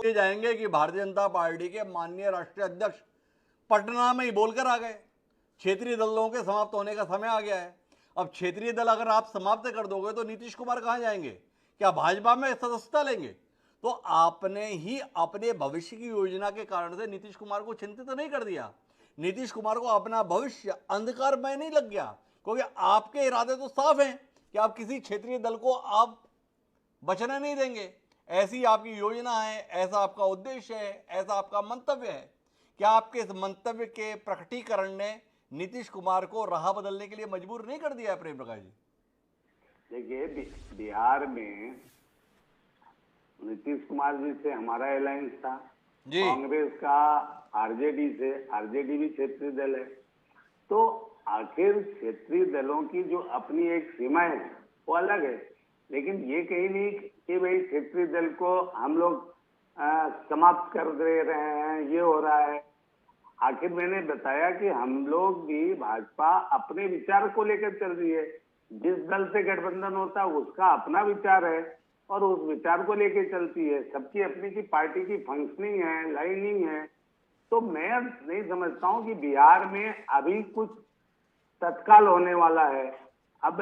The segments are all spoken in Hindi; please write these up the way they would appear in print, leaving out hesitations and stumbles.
ये जाएंगे कि भारतीय जनता पार्टी के माननीय राष्ट्रीय अध्यक्ष पटना में ही बोलकर आ गए क्षेत्रीय दलों के समाप्त होने का समय आ गया है। अब क्षेत्रीय दल अगर आप समाप्त कर दोगे तो नीतीश कुमार कहां जाएंगे? क्या भाजपा में सदस्यता लेंगे? तो आपने ही अपने भविष्य की योजना के कारण से नीतीश कुमार को चिंतित नहीं कर दिया। नीतीश कुमार को अपना भविष्य अंधकार में नहीं लग गया, क्योंकि आपके इरादे तो साफ हैं कि आप किसी क्षेत्रीय दल को आप बचने नहीं देंगे। ऐसी आपकी योजना है, ऐसा आपका उद्देश्य है, ऐसा आपका मंतव्य है। क्या आपके इस मंतव्य के प्रकटीकरण ने नीतीश कुमार को राह बदलने के लिए मजबूर नहीं कर दिया है प्रेम प्रकाश जी? देखिए, बिहार में नीतीश कुमार जी से हमारा अलायंस था, कांग्रेस का आरजेडी से, आरजेडी भी क्षेत्रीय दल है। तो आखिर क्षेत्रीय दलों की जो अपनी एक सीमाएं है वो अलग है, लेकिन ये कहीं नहीं कि भाई क्षेत्रीय दल को हम लोग समाप्त कर दे रहे हैं, ये हो रहा है। आखिर मैंने बताया कि हम लोग भी भाजपा अपने विचार को लेकर चल रही है। जिस दल से गठबंधन होता है उसका अपना विचार है और उस विचार को लेकर चलती है। सबकी अपनी की पार्टी की फंक्शनिंग है, लाइनिंग है। तो मैं नहीं समझता हूं कि बिहार में अभी कुछ तत्काल होने वाला है। अब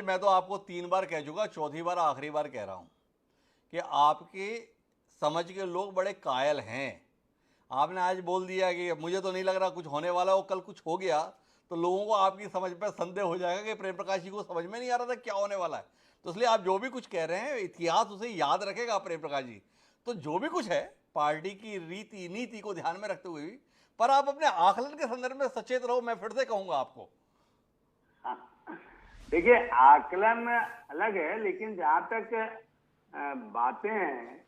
मैं तो आपको 3 बार कह चुका, चौथी बार आखिरी बार कह रहा हूं कि आपके समझ के लोग बड़े कायल हैं। आपने आज बोल दिया कि मुझे तो नहीं लग रहा कुछ होने वाला हो, कल कुछ हो गया तो लोगों को आपकी समझ पर संदेह हो जाएगा कि प्रेम प्रकाश जी को समझ में नहीं आ रहा था क्या होने वाला है। तो इसलिए आप जो भी कुछ कह रहे हैं इतिहास उसे याद रखेगा प्रेम प्रकाश जी। तो जो भी कुछ है पार्टी की रीति नीति को ध्यान में रखते हुए भी, पर आप अपने आकलन के संदर्भ में सचेत रहो, मैं फिर से कहूंगा आपको। देखिए, आकलन अलग है, लेकिन जहां तक बातें हैं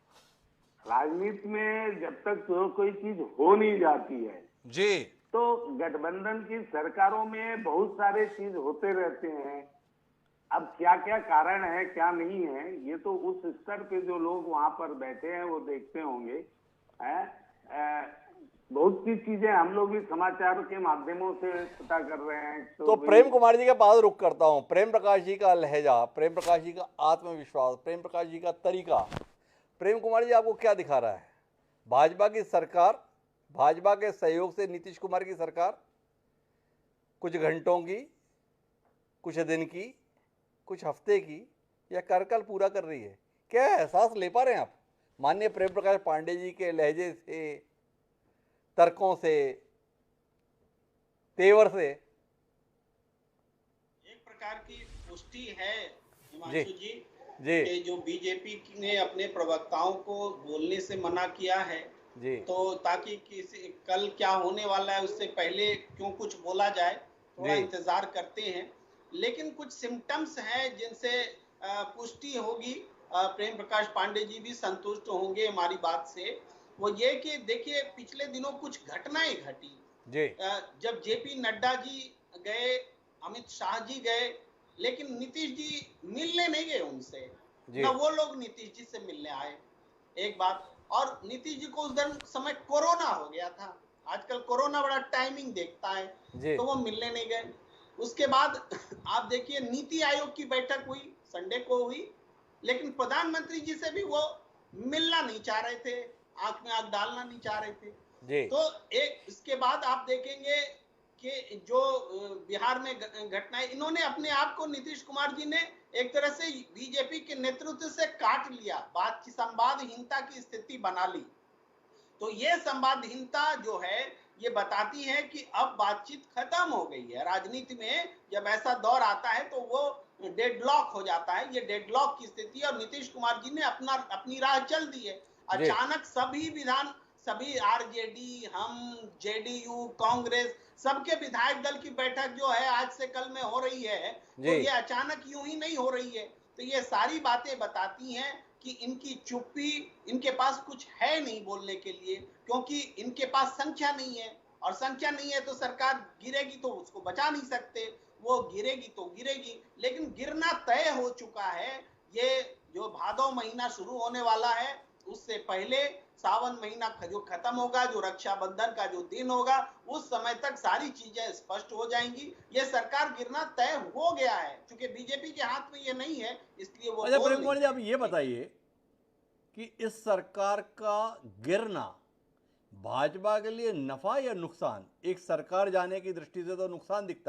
राजनीति में, जब तक तो कोई चीज हो नहीं जाती है जी, तो गठबंधन की सरकारों में बहुत सारे चीज होते रहते हैं। अब क्या क्या कारण है, क्या नहीं है, ये तो उस स्तर पे जो लोग वहां पर बैठे हैं वो देखते होंगे। बहुत सी चीजें हम लोग भी समाचार के माध्यमों से पता कर रहे हैं। तो प्रेम कुमार जी के पास रुक करता हूं। प्रेम प्रकाश जी का लहजा, प्रेम प्रकाश जी का आत्मविश्वास, प्रेम प्रकाश जी का तरीका, प्रेम कुमार जी आपको क्या दिखा रहा है? भाजपा की सरकार, भाजपा के सहयोग से नीतीश कुमार की सरकार कुछ घंटों की, कुछ दिन की, कुछ हफ्ते की या कार्यकाल पूरा कर रही है? क्या एहसास ले पा रहे हैं आप माननीय प्रेम प्रकाश पांडे जी के लहजे से, तर्कों से, तेवर से? एक प्रकार की पुष्टि है हिमांशु जी कि जो बीजेपी ने अपने प्रवक्ताओं को बोलने से मना किया है जी, तो ताकि किसी कल क्या होने वाला है उससे पहले क्यों कुछ बोला जाए, थोड़ा इंतजार करते हैं। लेकिन कुछ सिम्टम्स हैं जिनसे पुष्टि होगी, प्रेम प्रकाश पांडे जी भी संतुष्ट होंगे हमारी बात से। वो ये कि देखिए, पिछले दिनों कुछ घटनाएं घटी। जब जेपी नड्डा जी गए, अमित शाह जी गए, लेकिन नीतीश जी मिलने नहीं गए उनसे, ना वो लोग नीतीश जी से मिलने आए। एक बात, और नीतीश जी को उस समय कोरोना हो गया था। आजकल कोरोना बड़ा टाइमिंग देखता है, तो वो मिलने नहीं गए। उसके बाद आप देखिए, नीति आयोग की बैठक हुई, संडे को हुई, लेकिन प्रधानमंत्री जी से भी वो मिलना नहीं चाह रहे थे, आंख में आंख डालना नहीं चाह रहे थे। तो एक इसके बाद आप देखेंगे कि जो बिहार में घटनाएं, इन्होंने अपने आप को, नीतीश कुमार जी ने एक तरह से बीजेपी के नेतृत्व से काट लिया, बात की संवादहीनता की स्थिति बना ली। तो ये संवादहीनता जो है ये बताती है कि अब बातचीत खत्म हो गई है। राजनीति में जब ऐसा दौर आता है तो वो डेडलॉक हो जाता है, ये डेडलॉक की स्थिति, और नीतीश कुमार जी ने अपनी राह चल दी है। अचानक सभी आरजेडी, हम, जेडीयू, कांग्रेस, सबके विधायक दल की बैठक जो है आज से कल में हो रही है, तो ये अचानक यूं ही नहीं हो रही है। तो ये सारी बातें बताती हैं कि इनकी चुप्पी, इनके पास कुछ है नहीं बोलने के लिए, क्योंकि इनके पास संख्या नहीं है, और संख्या नहीं है तो सरकार गिरेगी तो उसको बचा नहीं सकते, वो गिरेगी तो गिरेगी, लेकिन गिरना तय हो चुका है। ये जो भादौ महीना शुरू होने वाला है, उससे पहले सावन महीना जो खत्म होगा, जो रक्षाबंधन का जो दिन होगा, उस समय तक सारी चीजें स्पष्ट हो जाएंगी। ये सरकार गिरना तय हो गया है, क्योंकि बीजेपी के हाथ में ये नहीं है, इसलिए वो अच्छा प्रेम कुमार जी, आप ये बताइए कि इस सरकार का गिरना भाजपा के लिए नफा या नुकसान? एक सरकार जाने की दृष्टि से तो नुकसान दिखता है।